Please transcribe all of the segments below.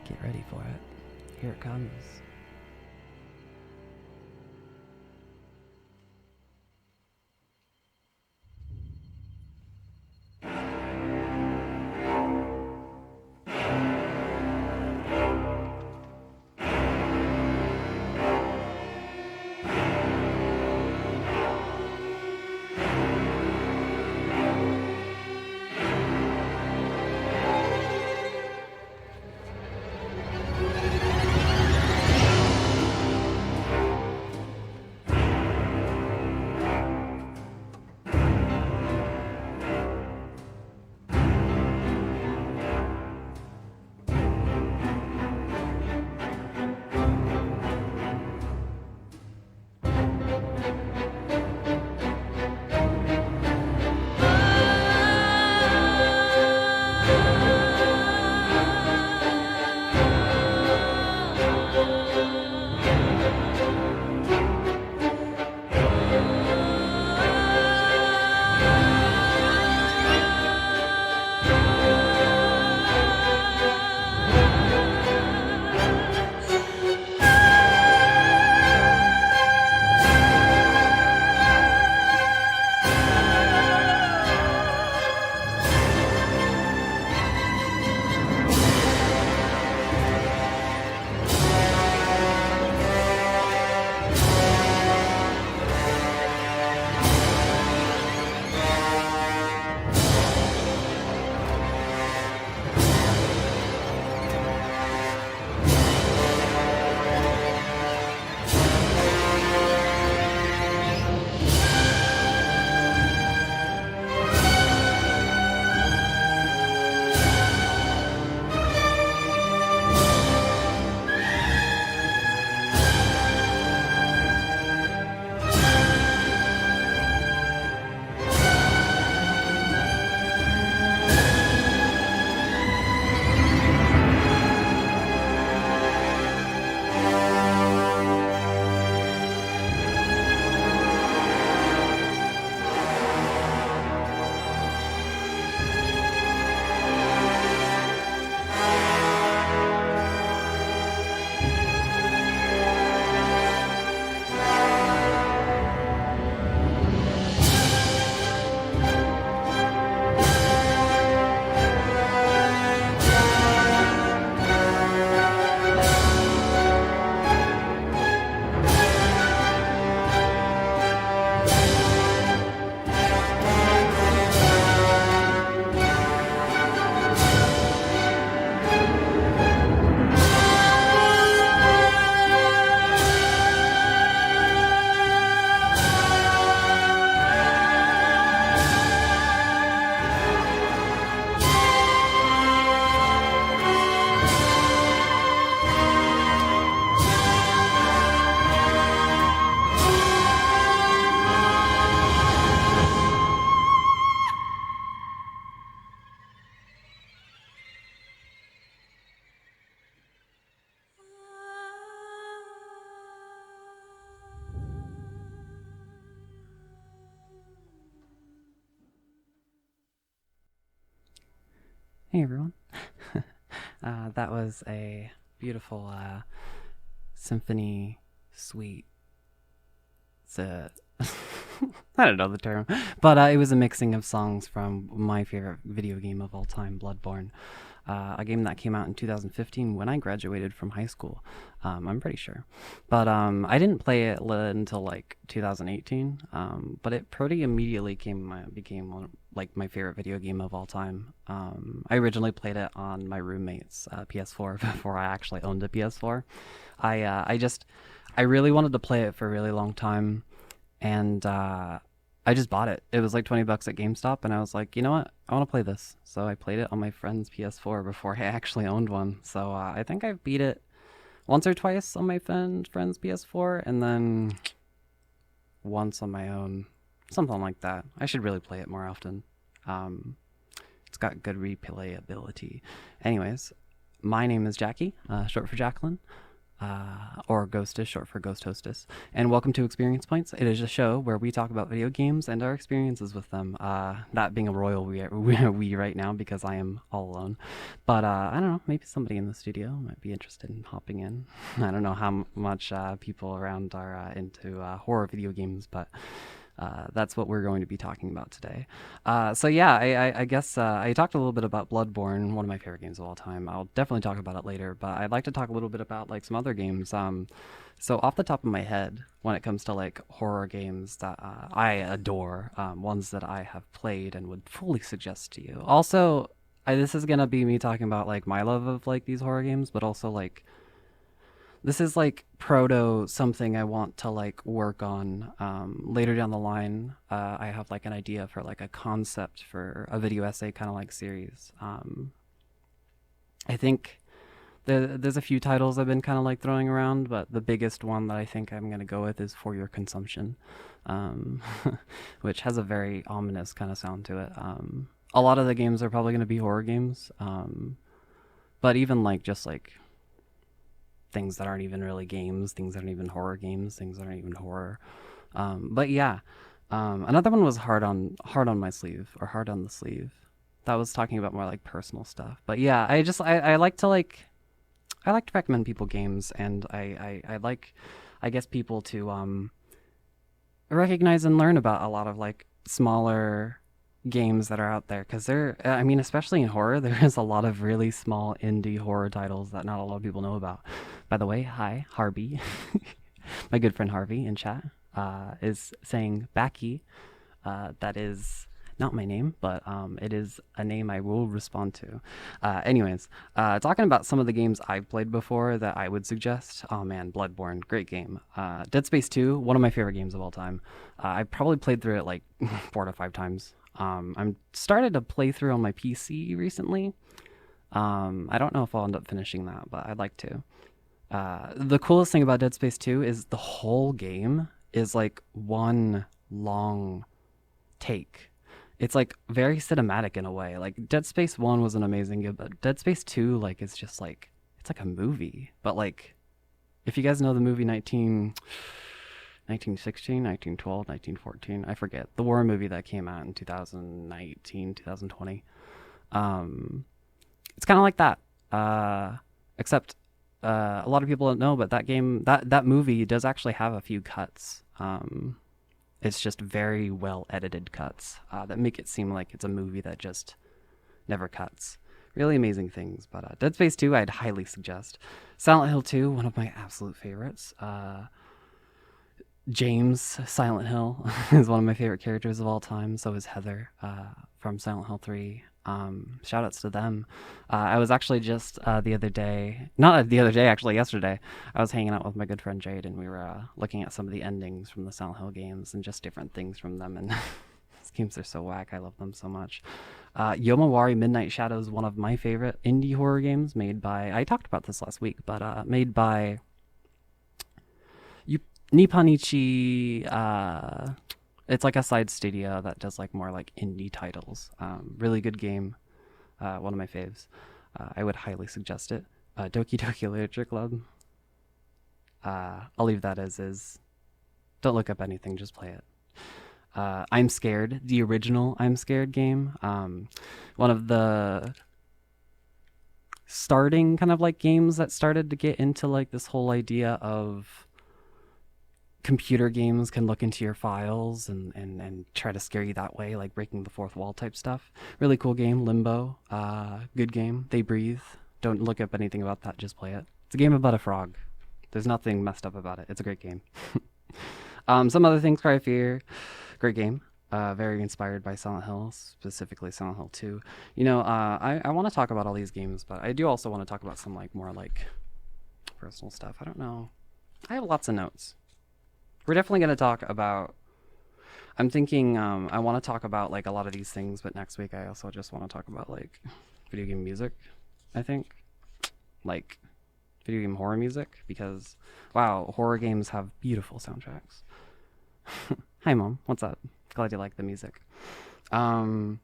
Get ready for it. Here it comes. Hey everyone. That was a beautiful symphony suite. I don't know the term, but it was a mixing of songs from my favorite video game of all time, Bloodborne. A game that came out in 2015 when I graduated from high school. I'm pretty sure. But I didn't play it until like 2018. But it pretty immediately became my favorite video game of all time. I originally played it on my roommate's PS4 before I actually owned a PS4. I really wanted to play it for a really long time, and I just bought it. It was like $20 at GameStop, and I was like, you know what? I want to play this. So I played it on my friend's PS4 before I actually owned one. So I think I've beat it once or twice on my friend's PS4, and then once on my own. Something like that. I should really play it more often. It's got good replayability. Anyways, my name is Jackie, short for Jacqueline. or Ghostess, short for Ghost Hostess. And welcome to Experience Points. It is a show where we talk about video games and our experiences with them. That being a royal we right now because I am all alone. But I don't know, maybe somebody in the studio might be interested in hopping in. I don't know how much people around are into horror video games, but that's what we're going to be talking about today. So yeah, I guess I talked a little bit about Bloodborne, one of my favorite games of all time. I'll definitely talk about it later, but I'd like to talk a little bit about like some other games. So off the top of my head, when it comes to like horror games that I adore, ones that I have played and would fully suggest to you. Also, this is gonna be me talking about like my love of like these horror games, but also like this is like proto something I want to like work on later down the line. I have like an idea for like a concept for a video essay kind of like series. I think there's a few titles I've been kind of like throwing around, but the biggest one that I think I'm gonna go with is For Your Consumption, um, which has a very ominous kind of sound to it. A lot of the games are probably gonna be horror games, but even like just like things that aren't even really games, things that aren't even horror games, things that aren't even horror. But yeah, another one was hard on my sleeve or hard on the sleeve. That was talking about more like personal stuff. But yeah, I like to I like to recommend people games, and I like I guess people to recognize and learn about a lot of like smaller games that are out there because I mean, especially in horror, there is a lot of really small indie horror titles that not a lot of people know about. By the way, hi Harvey. My good friend Harvey in chat is saying Backy. That is not my name, but it is a name I will respond to. Anyways, talking about some of the games I've played before that I would suggest. Oh man, Bloodborne, great game. Dead Space 2, one of my favorite games of all time. I probably played through it like 4 to 5 times. I'm started to play through on my PC recently. I don't know if I'll end up finishing that, but I'd like to. The coolest thing about Dead Space 2 is the whole game is like one long take. It's like very cinematic in a way. Like Dead Space 1 was an amazing game, but Dead Space 2 like it's just like it's like a movie. But like if you guys know the movie 1916, 1912, 1914, I forget. The war movie that came out in 2019, 2020. It's kind of like that. Except a lot of people don't know, but that movie does actually have a few cuts. It's just very well edited cuts that make it seem like it's a movie that just never cuts. Really amazing things. But Dead Space 2, I'd highly suggest. Silent Hill 2, one of my absolute favorites. James Silent Hill is one of my favorite characters of all time. So is Heather from Silent Hill 3. Shout outs to them. I was actually just the other day, not the other day, actually yesterday, I was hanging out with my good friend Jade, and we were looking at some of the endings from the Silent Hill games and just different things from them. And these games are so whack. I love them so much. Yomawari Midnight Shadows, one of my favorite indie horror games made by, I talked about this last week, but made by Nipponichi. It's like a side studio that does like more like indie titles. Really good game. One of my faves. I would highly suggest it. Doki Doki Literature Club. I'll leave that as is. Don't look up anything, just play it. I'm Scared, the original I'm Scared game. One of the starting kind of like games that started to get into like this whole idea of computer games can look into your files and try to scare you that way, like breaking the fourth wall type stuff. Really cool game. Limbo, good game. They Breathe. Don't look up anything about that, just play it. It's a game about a frog. There's nothing messed up about it. It's a great game. Some other things, Cry of Fear, great game. Very inspired by Silent Hill, specifically Silent Hill 2. You know, I want to talk about all these games, but I do also want to talk about some like more like personal stuff. I don't know. I have lots of notes. We're definitely going to talk about, I'm thinking I want to talk about like a lot of these things, but next week I also just want to talk about like video game music, I think. Like video game horror music, because wow, horror games have beautiful soundtracks. Hi Mom, what's up? Glad you like the music. Oh,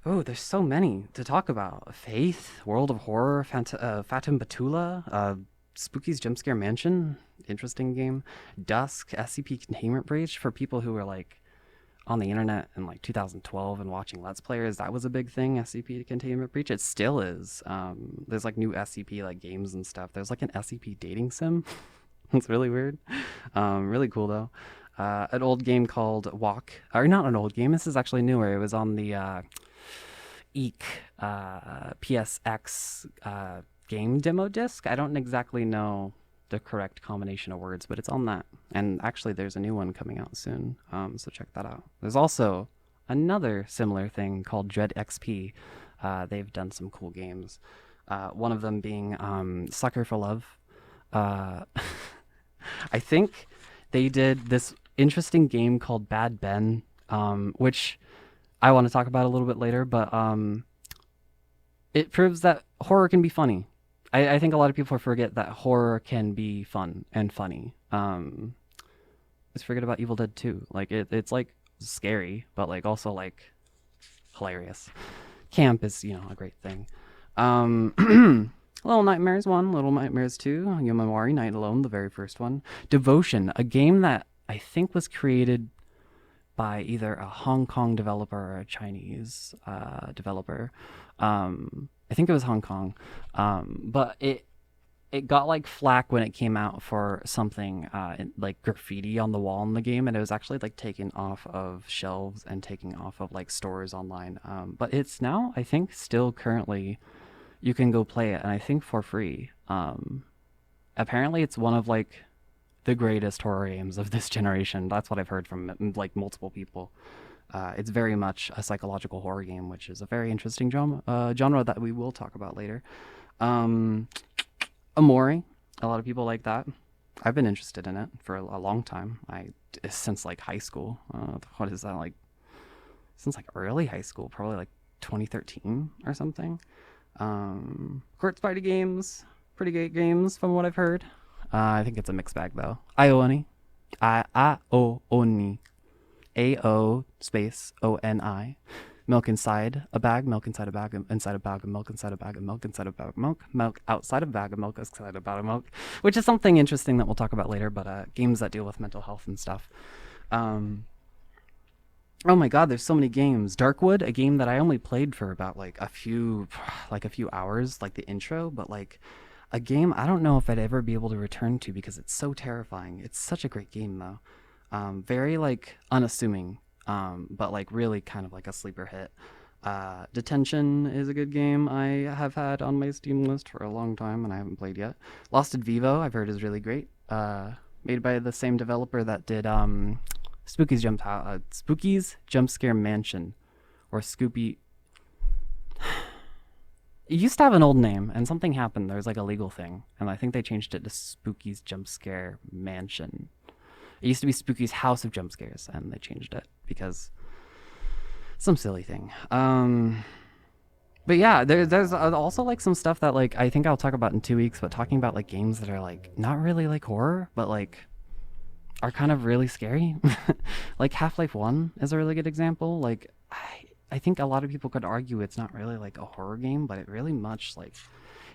there's so many to talk about. Faith, World of Horror, Phantom Batula, Spooky's Jump Scare Mansion, interesting game. Dusk, SCP Containment Breach, for people who were like on the internet in like 2012 and watching Let's Players, that was a big thing. SCP Containment Breach, it still is. There's like new SCP like games and stuff. There's like an SCP dating sim. It's really weird. Really cool though. An old game called Walk, or not an old game. This is actually newer. It was on the EEC PSX game demo disc. I don't exactly know the correct combination of words, but it's on that. And actually, there's a new one coming out soon, so check that out. There's also another similar thing called Dread XP. They've done some cool games. One of them being Sucker for Love. I think they did this interesting game called Bad Ben, which I want to talk about a little bit later, but it proves that horror can be funny. I think a lot of people forget that horror can be fun and funny. Let's forget about Evil Dead 2. Like it's like scary, but like also like hilarious. Camp is, a great thing. Little Nightmares 1, Little Nightmares 2, Yomawari Night Alone, the very first one. Devotion, a game that I think was created by either a Hong Kong developer or a Chinese developer. I think it was Hong Kong, but it got like flack when it came out for something like graffiti on the wall in the game, and it was actually like taken off of shelves and taken off of like stores online. But it's now, I think, still currently you can go play it, and I think for free. Apparently, it's one of like the greatest horror games of this generation. That's what I've heard from like multiple people. It's very much a psychological horror game, which is a very interesting genre that we will talk about later. Amori, a lot of people like that. I've been interested in it for a long time. Since like high school. What is that, like? Since like early high school, probably like 2013 or something. Quartz Party games, pretty great games from what I've heard. I think it's a mixed bag though. Ioni, Oni. AO space ONI. Milk inside a bag, milk inside a bag, inside a bag of milk, inside a bag of milk, inside a bag of milk, milk outside a bag of milk, outside a bag of milk, which is something interesting that we'll talk about later, but games that deal with mental health and stuff. Oh my god, there's so many games. Darkwood, a game that I only played for about like a few hours, like the intro, but like a game I don't know if I'd ever be able to return to because it's so terrifying. It's such a great game though. Very like unassuming, but like really kind of like a sleeper hit. Detention is a good game I have had on my Steam list for a long time and I haven't played yet. Lost at Vivo, I've heard is really great. Made by the same developer that did Spooky's Jump Scare Mansion, or Scoopy. It used to have an old name, and something happened. There was like a legal thing, and I think they changed it to Spooky's Jump Scare Mansion. It used to be Spooky's House of Jump Scares, and they changed it because some silly thing. But yeah, there's also like some stuff that like I think I'll talk about in 2 weeks. But talking about like games that are like not really like horror, but like are kind of really scary. Like Half-Life 1 is a really good example. Like I think a lot of people could argue it's not really like a horror game, but it really much like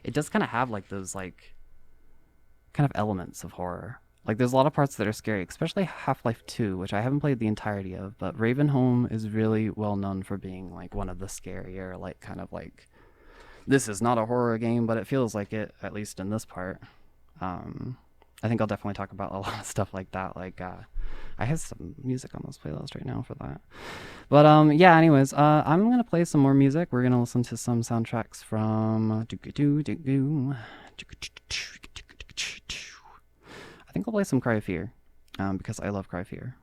it does kind of have like those like kind of elements of horror. Like there's a lot of parts that are scary, especially Half-Life 2, which I haven't played the entirety of, but Ravenholm is really well known for being like one of the scarier, like kind of like this is not a horror game, but it feels like it, at least in this part. I think I'll definitely talk about a lot of stuff like that. Like I have some music on this playlist right now for that. But yeah, anyways, I'm gonna play some more music. We're gonna listen to some soundtracks from I think I'll play some Cry of Fear, because I love Cry of Fear.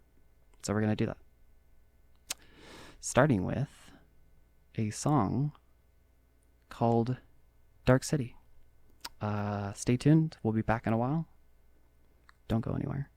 So we're going to do that. Starting with a song called Dark City. Stay tuned. We'll be back in a while. Don't go anywhere.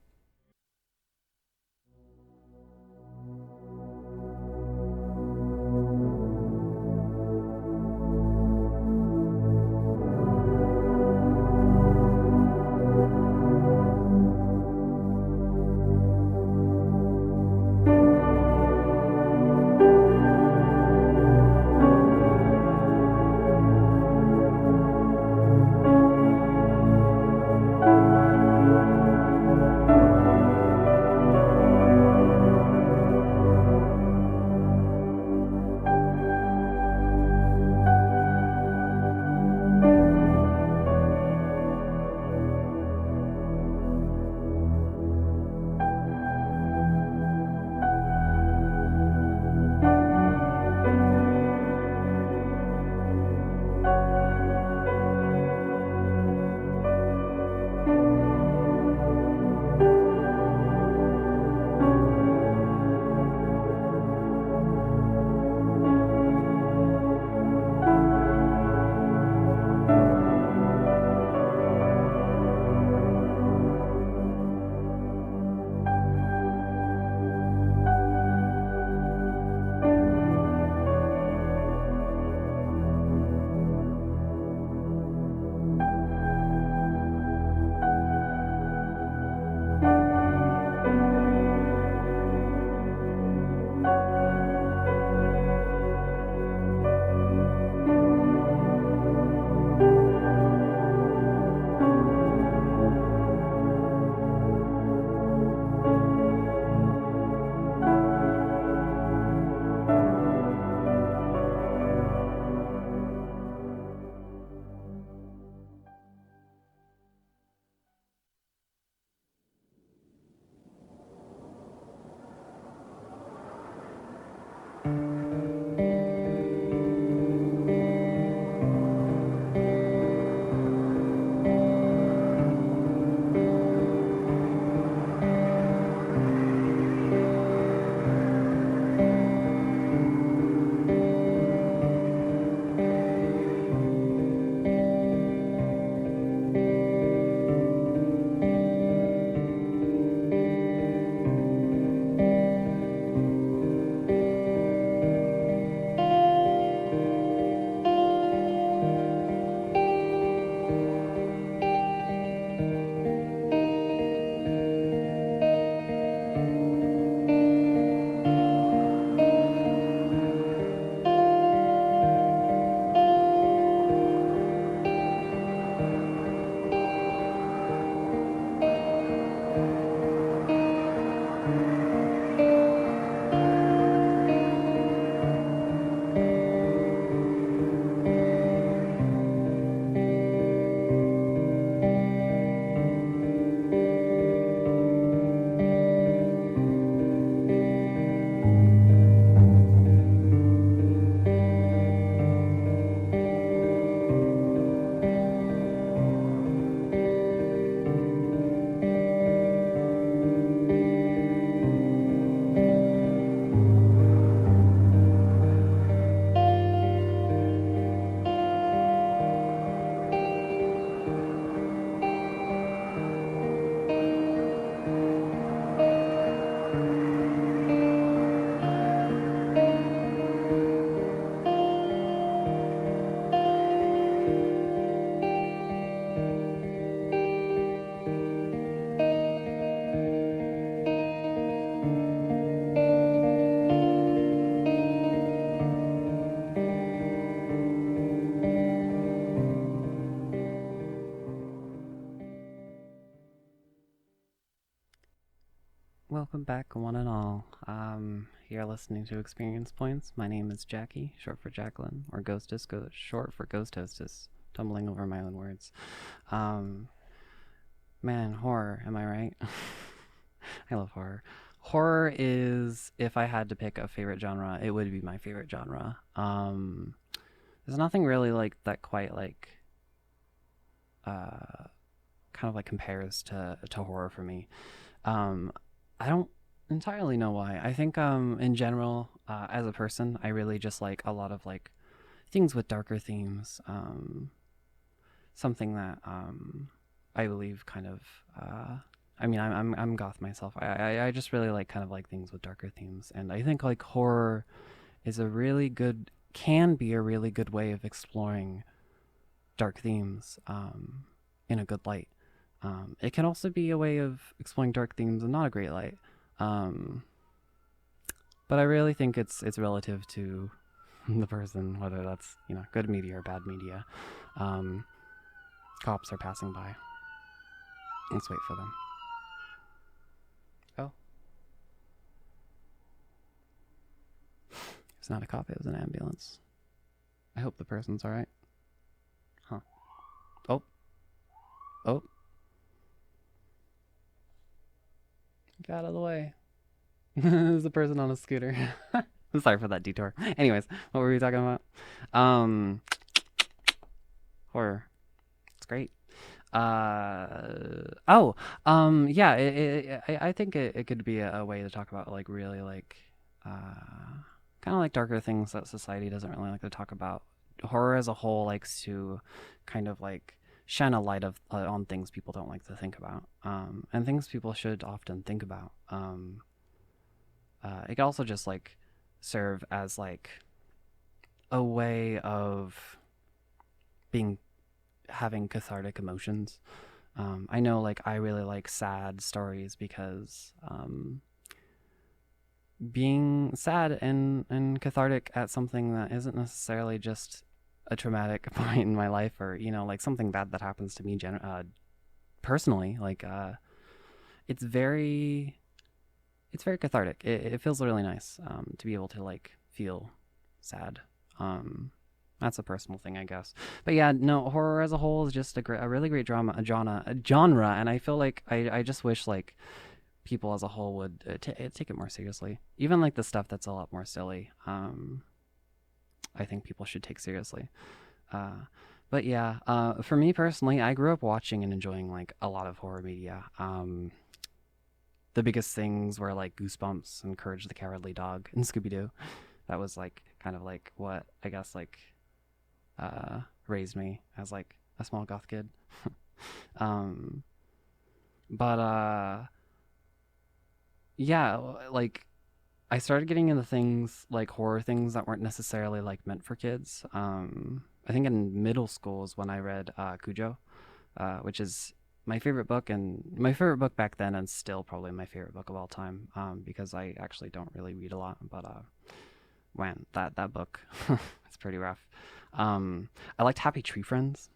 Welcome back, one and all. You're listening to Experience Points. My name is Jackie, short for Jacqueline, or Ghost Disco, short for Ghost Hostess. Tumbling over my own words. Um, Man, horror, am I right? I love horror. Horror is, if I had to pick a favorite genre, it would be my favorite genre. There's nothing really like that quite like uh kind of like compares to horror for me. Um, I don't entirely know why. I think in general, as a person, I really just like a lot of like things with darker themes. Something that I believe kind of. I mean, I'm goth myself. I just really like kind of like things with darker themes, and I think like horror is a really good can be a really good way of exploring dark themes in a good light. It can also be a way of exploring dark themes in not a great light. Um, but I really think it's relative to the person, whether that's good media or bad media. Um, Cops are passing by. Let's wait for them. Oh, it's not a cop. It was an ambulance. I hope the person's all right. Huh? Oh, oh, get out of the way. There's a person on a scooter. I'm sorry for that detour. Anyways, what were we talking about? Um, Horror. It's great. Oh, yeah. I think it could be a way to talk about like really like, kind of like darker things that society doesn't really like to talk about. Horror as a whole likes to kind of like shine a light of on things people don't like to think about, and things people should often think about. It can also just like serve as like a way of being having cathartic emotions. I know like I really like sad stories because being sad and cathartic at something that isn't necessarily just a traumatic point in my life, or like something bad that happens to me personally, like it's very it's very cathartic. It feels really nice to be able to like feel sad. That's a personal thing, I guess. But yeah, no, horror as a whole is just a really great genre, and I feel like I just wish like people as a whole would take it more seriously. Even like the stuff that's a lot more silly, I think people should take seriously. Uh, but yeah, for me personally, I grew up watching and enjoying like a lot of horror media. The biggest things were like Goosebumps and Courage the Cowardly Dog and Scooby Doo. That was like kind of like what I guess like raised me as like a small goth kid. um, but yeah, like I started getting into things like horror things that weren't necessarily like meant for kids. I think in middle school is when I read Cujo, which is my favorite book, and my favorite book back then, and still probably my favorite book of all time, because I actually don't really read a lot. But man, that book, it's pretty rough. I liked Happy Tree Friends.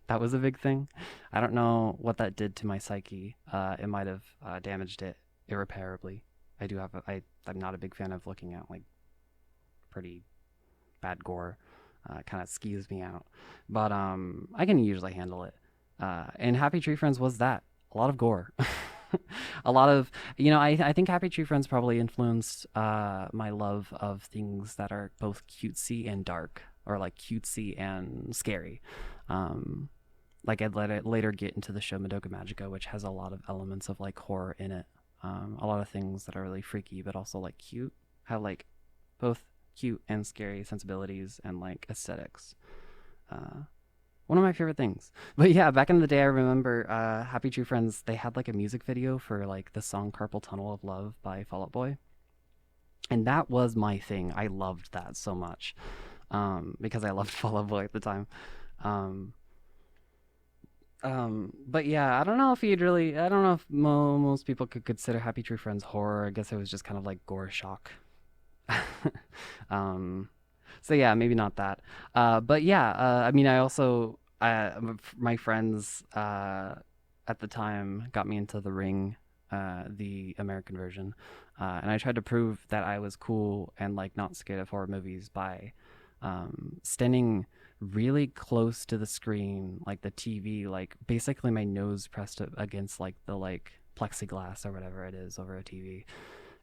That was a big thing. I don't know what that did to my psyche. It might have damaged it irreparably. I'm not a big fan of looking at like pretty bad gore. Kind of skews me out, but I can usually handle it. And Happy Tree Friends was that a lot of gore, a lot of I think Happy Tree Friends probably influenced my love of things that are both cutesy and dark, or like cutesy and scary. Um, like I'd later get into the show Madoka Magica, which has a lot of elements of like horror in it. A lot of things that are really freaky, but also like cute, have like both cute and scary sensibilities and like aesthetics. Uh, One of my favorite things. But yeah, back in the day, I remember Happy Tree Friends. They had like a music video for like the song "Carpal Tunnel of Love" by Fall Out Boy, and that was my thing. I loved that so much because I loved Fall Out Boy at the time. Um, but yeah, I don't know if you'd really. I don't know if most people could consider Happy Tree Friends horror. I guess it was just kind of like gore shock. um, so yeah, maybe not that. But yeah, I mean, I also my friends at the time got me into The Ring, the American version, and I tried to prove that I was cool and like not scared of horror movies by standing really close to the screen, like the TV, like basically my nose pressed against like the like plexiglass or whatever it is over a TV,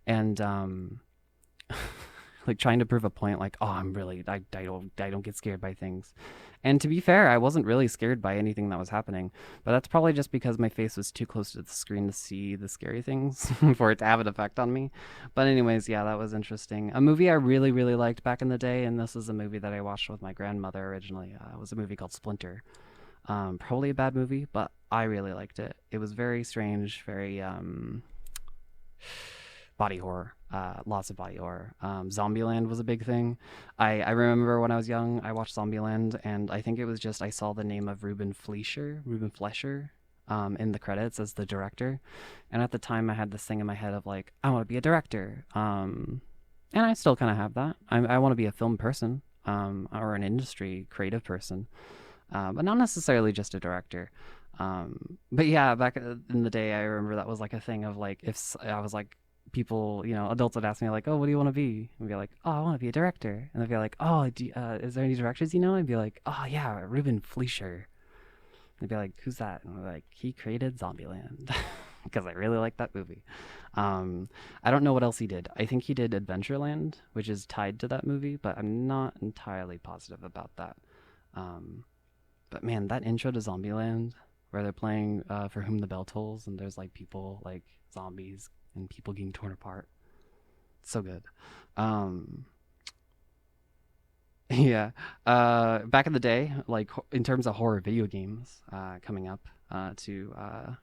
and like trying to prove a point, like, oh, I don't get scared by things. And to be fair, I wasn't really scared by anything that was happening, but that's probably just because my face was too close to the screen to see the scary things for it to have an effect on me. But anyways, yeah, that was interesting. A movie I really really liked back in the day, and this is a movie that I watched with my grandmother originally, was a movie called Splinter. Probably a bad movie, but I really liked it. It was very strange, very body horror, lots of body horror. Zombieland was a big thing. I remember when I was young, I watched Zombieland, and I think it was just I saw the name of Ruben Flesher, in the credits as the director, and at the time I had this thing in my head of like I want to be a director, and I still kind of have that. I want to be a film person, or an industry creative person, but not necessarily just a director. But yeah, back in the day, I remember that was like a thing of like if I was like people, adults would ask me like, "Oh, what do you want to be?" And I'd be like, "Oh, I want to be a director." And they'd be like, "Oh, is there any directors you know?" I'd be like, "Oh yeah, Ruben Fleischer." They'd be like, "Who's that?" And I'm like, "He created Zombieland." Because I really like that movie. I don't know what else he did. I think he did Adventureland, which is tied to that movie, but I'm not entirely positive about that. Um, but man, that intro to Zombieland, where they're playing "For Whom the Bell Tolls," and there's like people, like zombies, and people getting torn apart. So good. Um, yeah. Back in the day, like in terms of horror video games, coming up to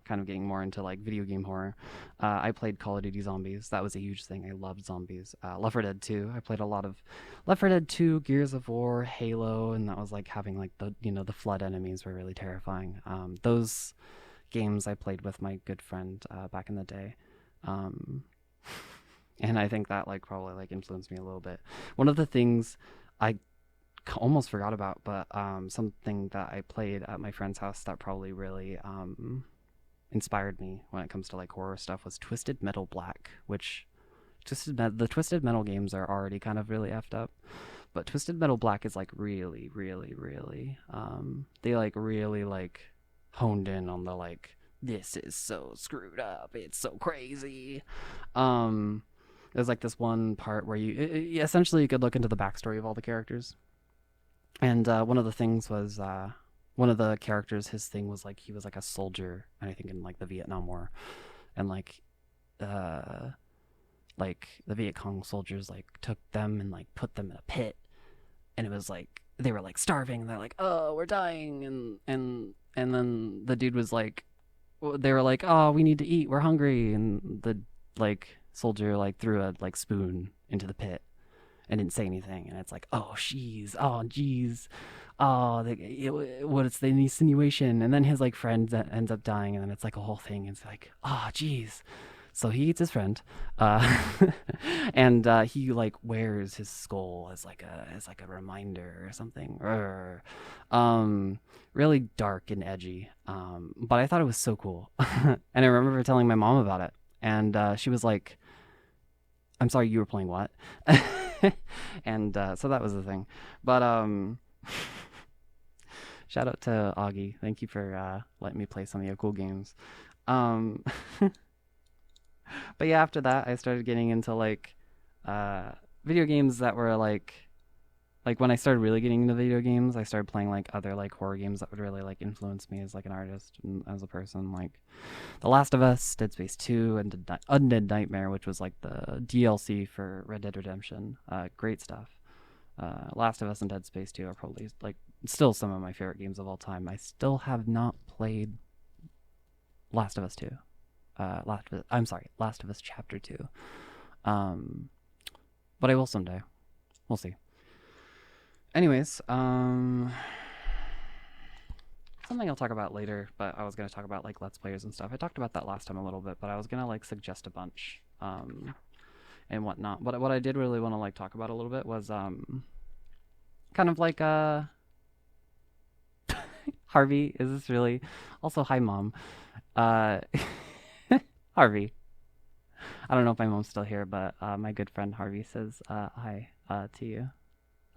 kind of getting more into like video game horror, I played Call of Duty Zombies. That was a huge thing. I loved zombies. Left 4 Dead 2. I played a lot of Left 4 Dead 2, Gears of War, Halo, and that was like having like the flood enemies were really terrifying. Those games I played with my good friend back in the day. Um, and I think that like probably like influenced me a little bit. One of the things I almost forgot about, but something that I played at my friend's house that probably really inspired me when it comes to like horror stuff was Twisted Metal Black, which the Twisted Metal games are already kind of really effed up, but Twisted Metal Black is like really, really, really they like really like honed in on the like this is so screwed up, it's so crazy. Um, there's like this one part where essentially you could look into the backstory of all the characters, and one of the things was one of the characters, his thing was like he was like a soldier, and I think in like the Vietnam War, and uh, like the Viet Cong soldiers like took them and like put them in a pit, and it was like they were like starving, and they're like, oh, we're dying, and then the dude was like, they were like, oh, we need to eat, we're hungry, and the like soldier like threw a like spoon into the pit and didn't say anything, and it's like, oh jeez, oh jeez, oh what it's the insinuation, and then his like friend that ends up dying, and then it's like a whole thing. It's like, oh jeez. So he eats his friend, uh, and he like wears his skull as like a reminder or something, or really dark and edgy. But I thought it was so cool, and I remember telling my mom about it, and she was like, "I'm sorry, you were playing what?" And so that was the thing. But shout out to Augie. Thank you for letting me play some of your cool games. Um, but yeah, after that, I started getting into like uh, video games that were like when I started really getting into video games, I started playing like other like horror games that would really like influence me as like an artist and as a person. Like The Last of Us, Dead Space 2, and Undead Nightmare, which was like the DLC for Red Dead Redemption. Great stuff. Last of Us and Dead Space 2 are probably like still some of my favorite games of all time. I still have not played Last of Us 2. I'm sorry, Last of Us Chapter 2. Um, but I will someday. We'll see. Anyways, something I'll talk about later, but I was gonna talk about like Let's Players and stuff. I talked about that last time a little bit, but I was gonna like suggest a bunch, and whatnot. But what I did really want to like talk about a little bit was kind of like Harvey, is this really also hi mom. Uh Harvey. I don't know if my mom's still here, but my good friend Harvey says hi to you.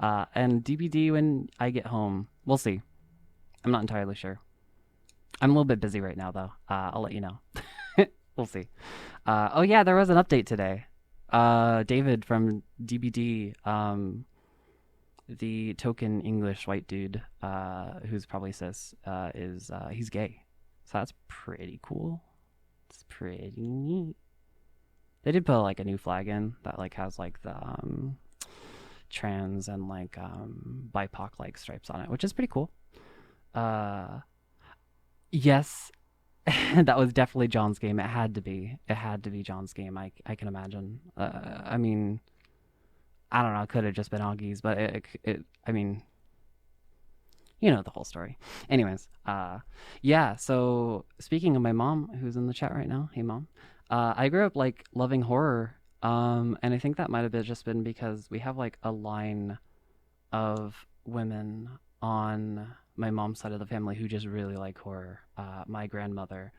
And DBD when I get home. We'll see. I'm not entirely sure. I'm a little bit busy right now, though. I'll let you know. We'll see. Oh yeah, there was an update today. David from DBD, the token English white dude, who's probably cis, is he's gay. So that's pretty cool. It's pretty neat. They did put like a new flag in that like has like the trans and like BIPOC like stripes on it, which is pretty cool. Uh, yes, that was definitely John's game. It had to be. It had to be John's game. I can imagine. I mean, I don't know. It could have just been Augie's, but I mean, you know the whole story. Anyways, yeah. So speaking of my mom, who's in the chat right now, hey mom. I grew up like loving horror. And I think that might have been just been because we have like a line of women on my mom's side of the family who just really like horror. My grandmother,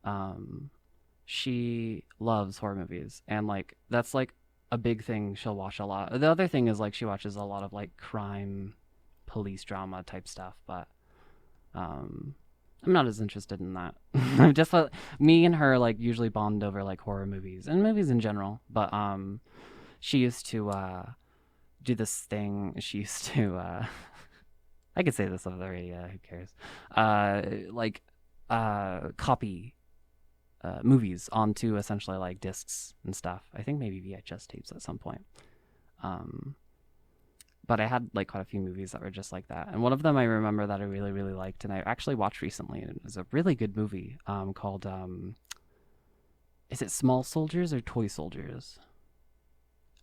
um, she loves horror movies, and like that's like a big thing. She'll watch a lot. The other thing is like she watches a lot of like crime, police drama type stuff, but um, I'm not as interested in that. Just me and her like usually bond over like horror movies and movies in general. But she used to do this thing. She used to I could say this over the radio. Who cares? Like copy movies onto essentially like discs and stuff. I think maybe VHS tapes at some point. Um, but I had like quite a few movies that were just like that. And one of them I remember that I really, really liked, and I actually watched recently. And it was a really good movie called is it Small Soldiers or Toy Soldiers?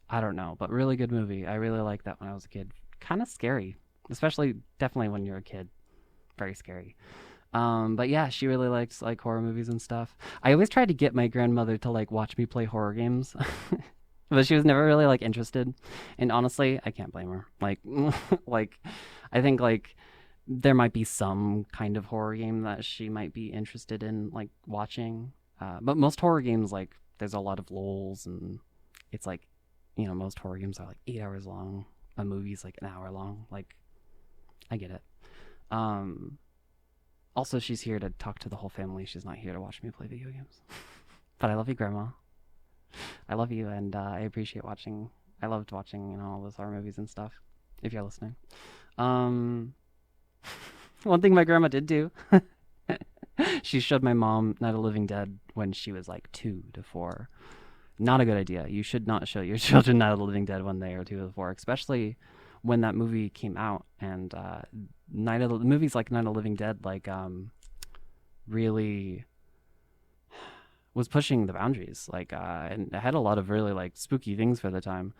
I don't know, but really good movie. I really liked that when I was a kid. Kind of scary, especially definitely when you're a kid. Very scary. But yeah, she really likes like horror movies and stuff. I always tried to get my grandmother to like watch me play horror games. But she was never really like interested. And honestly, I can't blame her. Like like I think like there might be some kind of horror game that she might be interested in like watching. But most horror games like there's a lot of lulls, and it's like most horror games are like 8 hours long. A movie's like an hour long. Like I get it. Um Also, she's here to talk to the whole family. She's not here to watch me play video games. But I love you, Grandma. I love you, and I appreciate watching. I loved watching, all those horror movies and stuff. If you're listening, um, one thing my grandma did do, she showed my mom Night of the Living Dead when she was like 2 to 4. Not a good idea. You should not show your children Night of the Living Dead when they are 2 to 4, especially when that movie came out. And movies like Night of the Living Dead, like really was pushing the boundaries, like and it had a lot of really like spooky things for the time.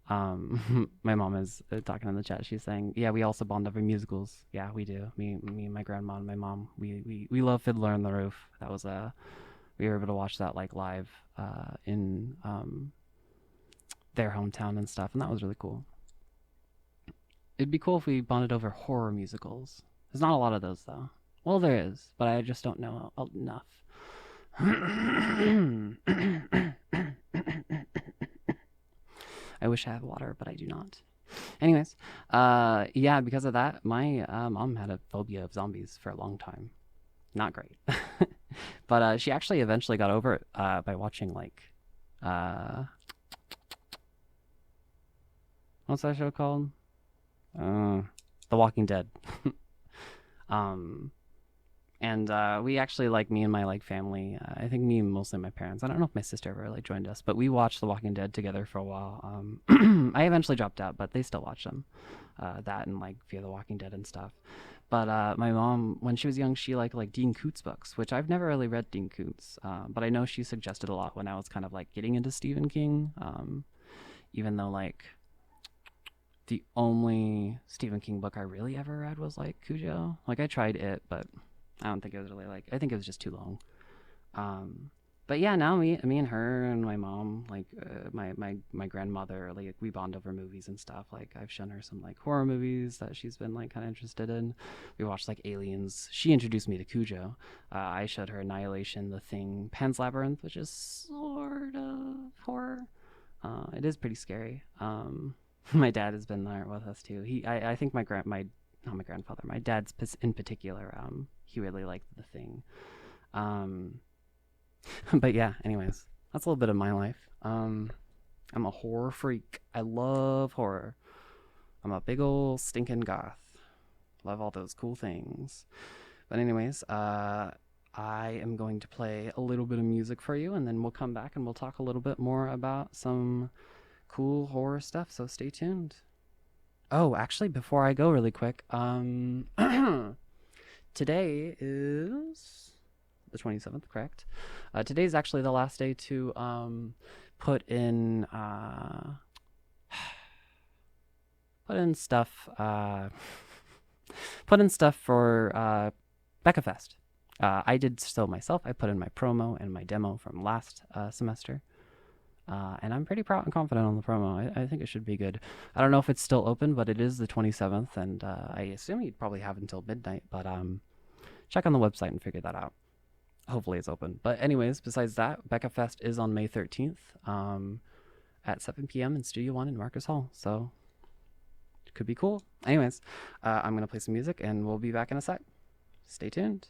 My mom is talking in the chat. She's saying, "Yeah, we also bond over musicals. Yeah, we do. Me, and my grandma and my mom. We love Fiddler on the Roof. That was we were able to watch that like live in their hometown and stuff, and that was really cool. It'd be cool if we bonded over horror musicals. There's not a lot of those though. Well, there is, but I just don't know enough." I wish I had water, but I do not. Anyways, yeah, because of that, my mom had a phobia of zombies for a long time. Not great. But she actually eventually got over it by watching like what's that show called? The Walking Dead. um And we actually, like, me and my like family, I think me and mostly my parents, I don't know if my sister ever like joined us, but we watched The Walking Dead together for a while. I eventually dropped out, but they still watch them, that and like Fear the Walking Dead and stuff. But my mom, when she was young, she like Dean Koontz books, which I've never really read Dean Koontz, but I know she suggested a lot when I was kind of like getting into Stephen King, even though like the only Stephen King book I really ever read was like Cujo. Like I tried it, but I don't think it was really like, I think it was just too long. But yeah, now me and her and my mom, like my grandmother, like we bond over movies and stuff. Like I've shown her some like horror movies that she's been like kind of interested in. We watched like Aliens. She introduced me to Cujo. I showed her Annihilation, The Thing, Pan's Labyrinth, which is sort of horror. It is pretty scary. My dad has been there with us too. I think my not my grandfather, my dad's in particular. He really liked The Thing. Um, but yeah, anyways, that's a little bit of my life. I'm a horror freak. I love horror. I'm a big old stinking goth. Love all those cool things. But anyways, I am going to play a little bit of music for you, and then we'll come back and we'll talk a little bit more about some cool horror stuff. So stay tuned. Oh, actually, before I go, really quick, today is the 27th, correct? Today's actually the last day to put in put in stuff put in stuff for Becca Fest. I did so myself. I put in my promo and my demo from last semester. And I'm pretty proud and confident on the promo. I think it should be good. I don't know if it's still open, but it is the 27th, and I assume you'd probably have until midnight. But check on the website and figure that out. Hopefully it's open. But anyways, besides that, Becca Fest is on May 13th at 7 p.m. in Studio One in Marcus Hall. So it could be cool. Anyways, I'm gonna play some music, and we'll be back in a sec. Stay tuned.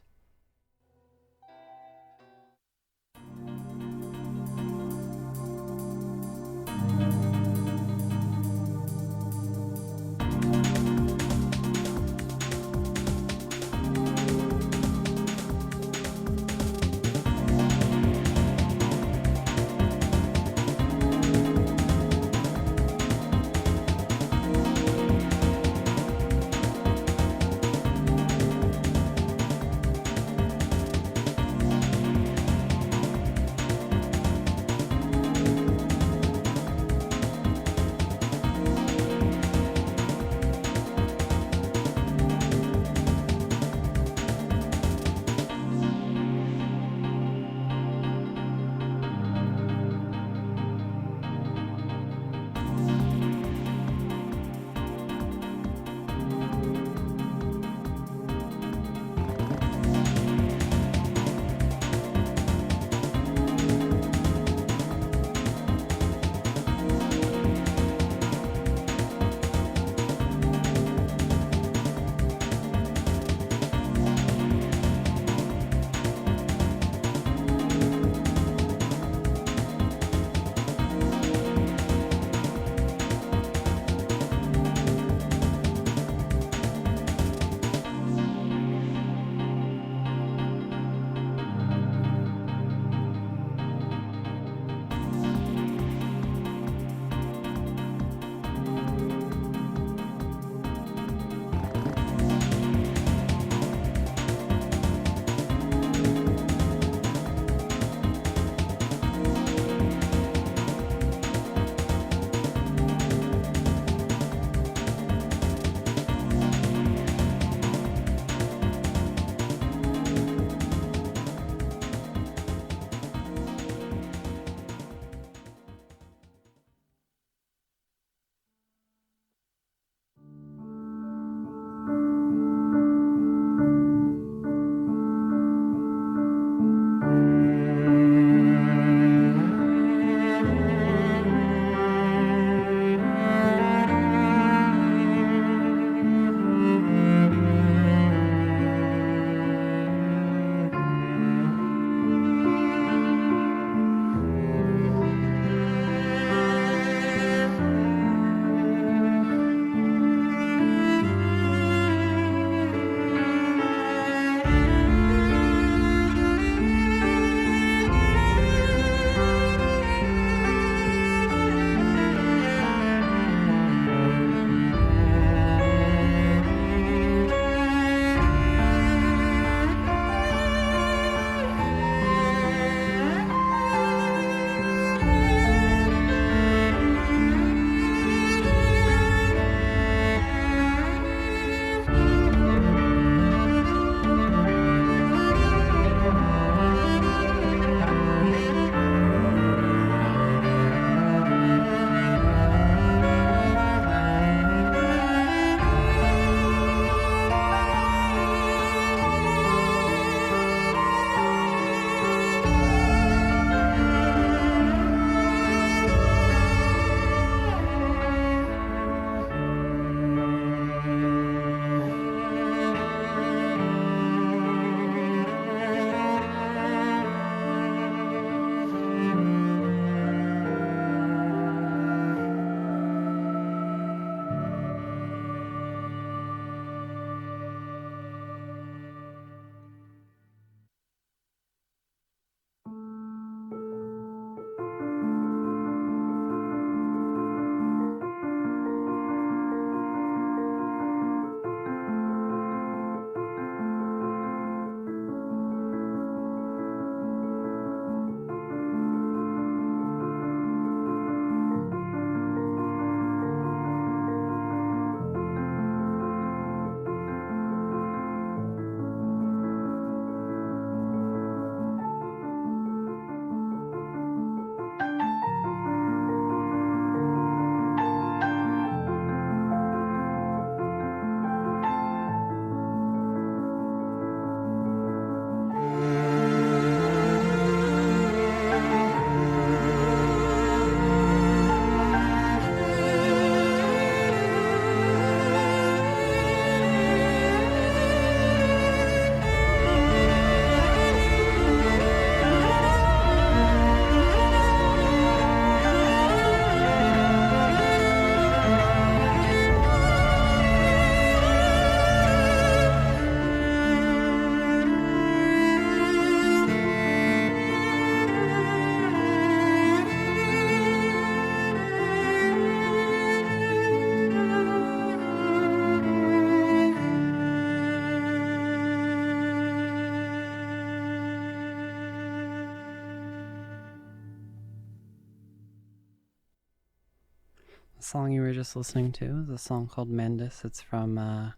song you were just listening to is a song called Mandus. It's from a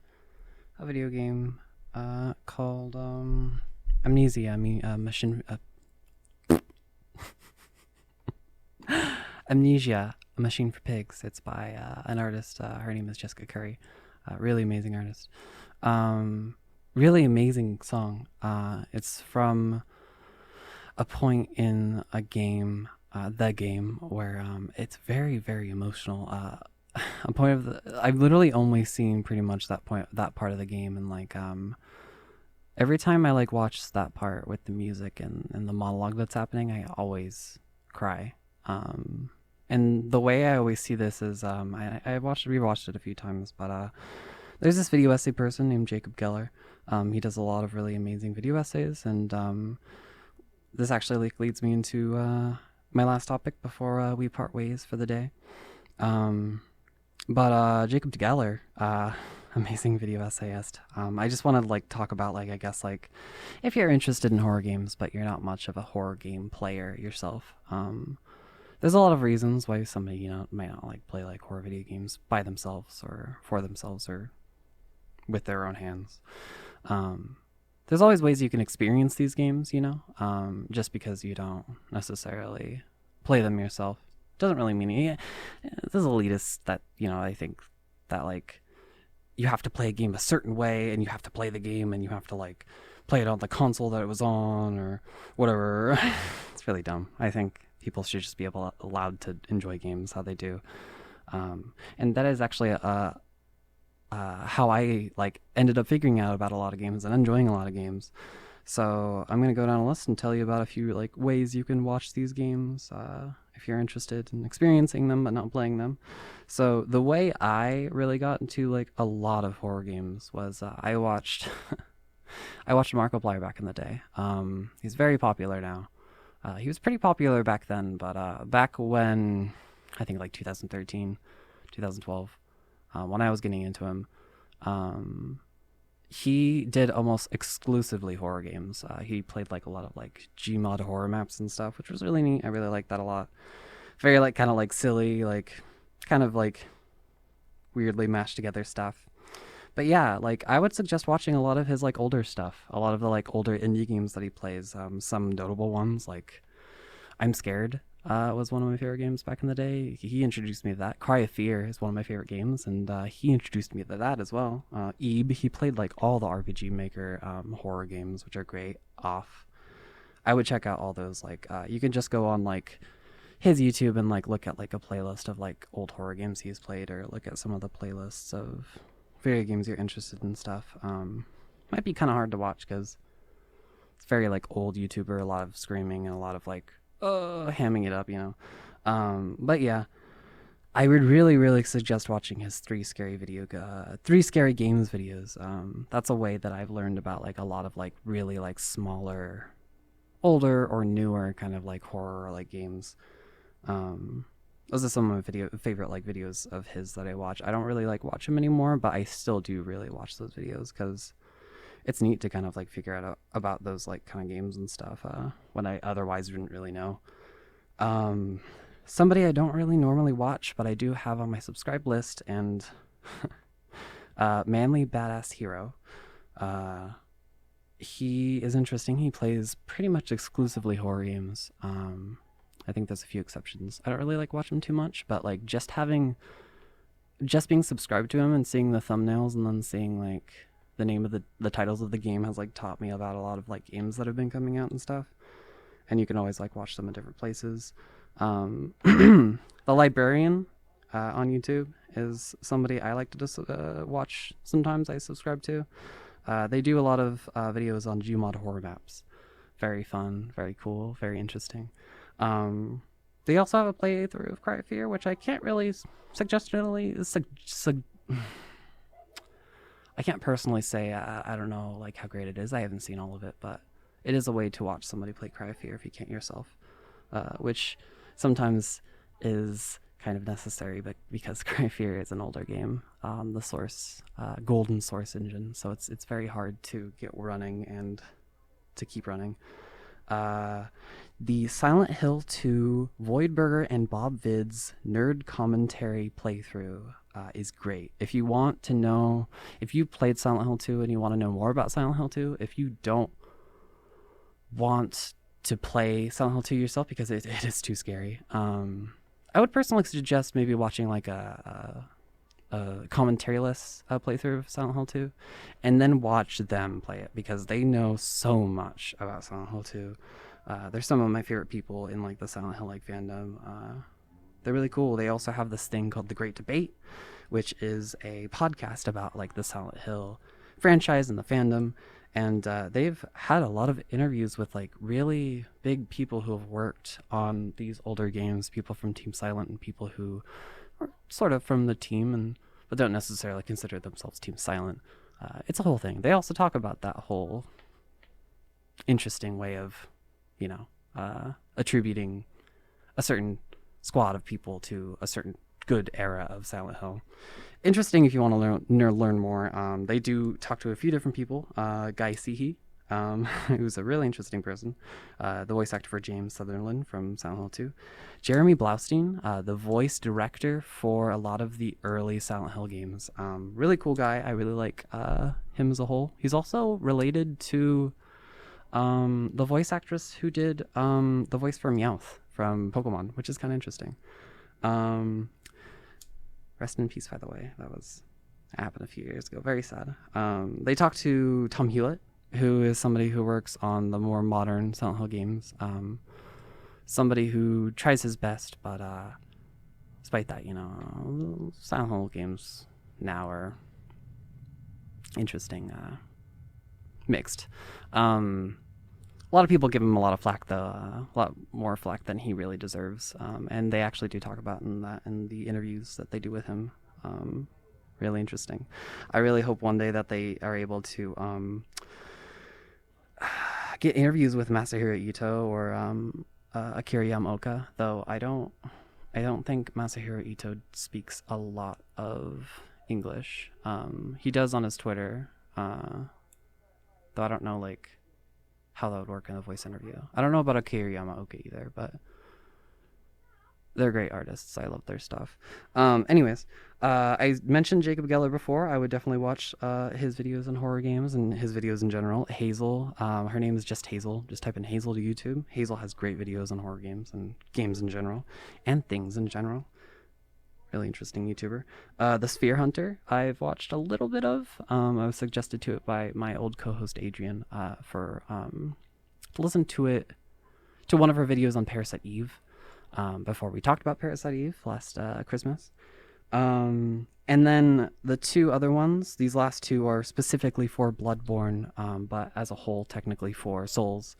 video game called Amnesia. I mean, Amnesia, A Machine for Pigs. It's by an artist. Her name is Jessica Curry. Really amazing artist. Really amazing song. It's from a point in a game, the game, where it's very, very emotional. A point of I've literally only seen pretty much that part of the game, and like every time I like watch that part with the music and the monologue that's happening, I always cry. And the way I always see this is I rewatched it a few times, but there's this video essay person named Jacob Geller. He does a lot of really amazing video essays, and this actually like leads me into my last topic before we part ways for the day. But Jacob Geller, amazing video essayist. I just want to like talk about like I guess like if you're interested in horror games but you're not much of a horror game player yourself. There's a lot of reasons why somebody might not like play like horror video games by themselves or for themselves or with their own hands. There's always ways you can experience these games, just because you don't necessarily play them yourself doesn't really mean there's elitists that I think that like you have to play a game a certain way and you have to play the game and you have to like play it on the console that it was on or whatever. It's really dumb. I think people should just be allowed to enjoy games how they do, and that is actually how I like ended up figuring out about a lot of games and enjoying a lot of games. So I'm gonna go down a list and tell you about a few like ways you can watch these games if you're interested in experiencing them but not playing them. So the way I really got into like a lot of horror games was I watched I watched Markiplier back in the day. He's very popular now. He was pretty popular back then, but back when I think like 2013, 2012, when I was getting into him, he did almost exclusively horror games. He played like a lot of like Gmod horror maps and stuff, which was really neat. I really liked that a lot. Very like kind of like silly, like kind of like weirdly mashed together stuff. But yeah, like I would suggest watching a lot of his like older stuff, a lot of the like older indie games that he plays. Some notable ones like I'm Scared was one of my favorite games back in the day. He introduced me to that. Cry of Fear is one of my favorite games, and he introduced me to that as well. Ebe, he played like all the RPG Maker horror games, which are great. Off, I would check out all those. Like you can just go on like his YouTube and like look at like a playlist of like old horror games he's played, or look at some of the playlists of video games you're interested in stuff. Might be kind of hard to watch because it's very like old YouTuber, a lot of screaming and a lot of like hamming it up, but yeah, I would really, really suggest watching his three scary games videos. That's a way that I've learned about like a lot of like really like smaller, older or newer kind of like horror like games. Those are some of my favorite like videos of his that I watch. I don't really like watch him anymore, but I still do really watch those videos because it's neat to kind of like figure out about those like kind of games and stuff when I otherwise wouldn't really know. Somebody I don't really normally watch, but I do have on my subscribe list, and Manly Badass Hero. He is interesting. He plays pretty much exclusively horror games. I think there's a few exceptions. I don't really like watch him too much, but like just being subscribed to him and seeing the thumbnails and then seeing like the name of the titles of the game has like taught me about a lot of like games that have been coming out and stuff, and you can always like watch them in different places. The Librarian on YouTube is somebody I like to just watch sometimes. I subscribe to. They do a lot of videos on Gmod horror maps. Very fun, very cool, very interesting. They also have a playthrough of Cry of Fear, which I can't really I can't personally say I don't know like how great it is. I haven't seen all of it, but it is a way to watch somebody play Cry of Fear if you can't yourself, which sometimes is kind of necessary, but because Cry of Fear is an older game, the source golden source engine, so it's very hard to get running and to keep running. Uh, the Silent Hill 2 Voidburger and Bob Vid's nerd commentary playthrough is great. If you want to know, if you played Silent Hill 2 and you want to know more about Silent Hill 2, if you don't want to play Silent Hill 2 yourself because it is too scary, I would personally suggest maybe watching like a commentary-less playthrough of Silent Hill 2, and then watch them play it because they know so much about Silent Hill 2. They're some of my favorite people in like the Silent Hill like fandom. They're really cool. They also have this thing called The Great Debate, which is a podcast about like the Silent Hill franchise and the fandom. And they've had a lot of interviews with like really big people who have worked on these older games, people from Team Silent and people who are sort of from the team and but don't necessarily consider themselves Team Silent. It's a whole thing. They also talk about that whole interesting way of, attributing a certain squad of people to a certain good era of Silent Hill. Interesting if you want to learn more. They do talk to a few different people. Guy Seehee, who's a really interesting person. The voice actor for James Sutherland from Silent Hill 2. Jeremy Blaustein, the voice director for a lot of the early Silent Hill games. Really cool guy. I really like him as a whole. He's also related to the voice actress who did the voice for Meowth from Pokemon, which is kind of interesting. Rest in peace, by the way. That happened a few years ago. Very sad. They talked to Tom Hewlett, who is somebody who works on the more modern Silent Hill games. Somebody who tries his best, but despite that, Silent Hill games now are interesting, mixed. A lot of people give him a lot of flack, though, a lot more flack than he really deserves. And they actually do talk about in the interviews that they do with him. Really interesting. I really hope one day that they are able to get interviews with Masahiro Ito or Akira Yamaoka. Though I don't think Masahiro Ito speaks a lot of English. He does on his Twitter, though I don't know how that would work in a voice interview. I don't know about Akira Yamaoka either, but they're great artists. I love their stuff. Anyways, I mentioned Jacob Geller before. I would definitely watch his videos on horror games and his videos in general. Hazel, her name is just Hazel. Just type in Hazel to YouTube. Hazel has great videos on horror games and games in general and things in general. Really interesting YouTuber. The Sphere Hunter, I've watched a little bit of. I was suggested to it by my old co-host Adrian to listen to one of her videos on Parasite Eve before we talked about Parasite Eve last Christmas. And then the two other ones, these last two are specifically for Bloodborne, but as a whole technically for Souls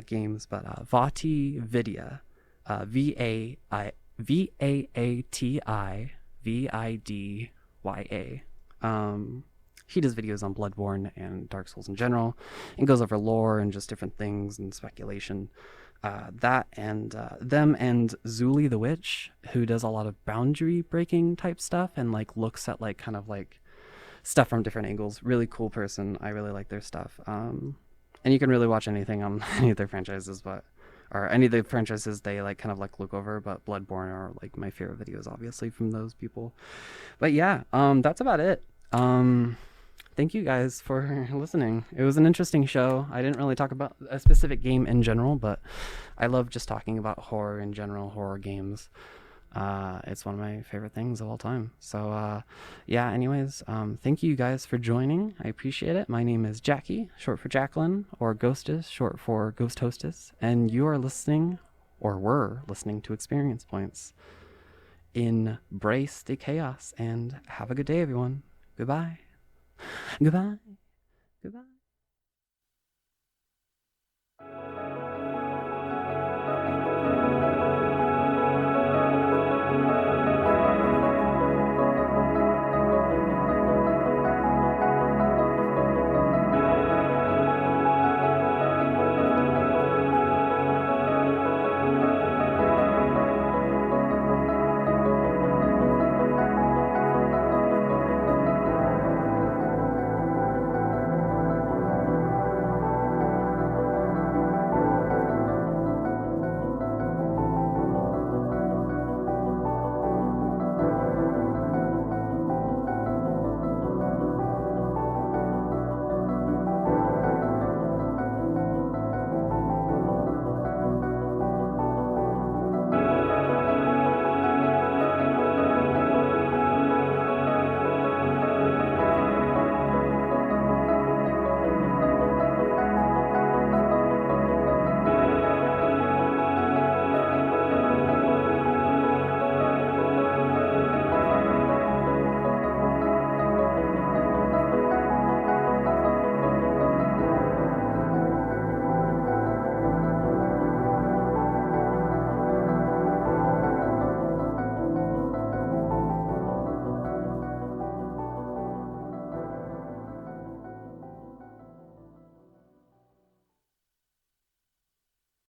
games. But Vati Vidya, Vaatividya. He does videos on Bloodborne and Dark Souls in general and goes over lore and just different things and speculation. Them and Zuli the Witch, who does a lot of boundary breaking type stuff and looks at kind of stuff from different angles. Really cool person. I really like their stuff. And you can really watch anything on any of their franchises, or any of the franchises they kind of look over, but Bloodborne are my favorite videos, obviously, from those people. But yeah, that's about it. Thank you guys for listening. It was an interesting show. I didn't really talk about a specific game in general, but I love just talking about horror in general, horror games. It's one of my favorite things of all time. So yeah, anyways, thank you guys for joining. I appreciate it. My name is Jackie, short for Jacqueline, or Ghostess, short for Ghost Hostess, and you are listening, or were listening, to Experience Points. Embrace the chaos and have a good day, everyone. Goodbye. Goodbye. Goodbye.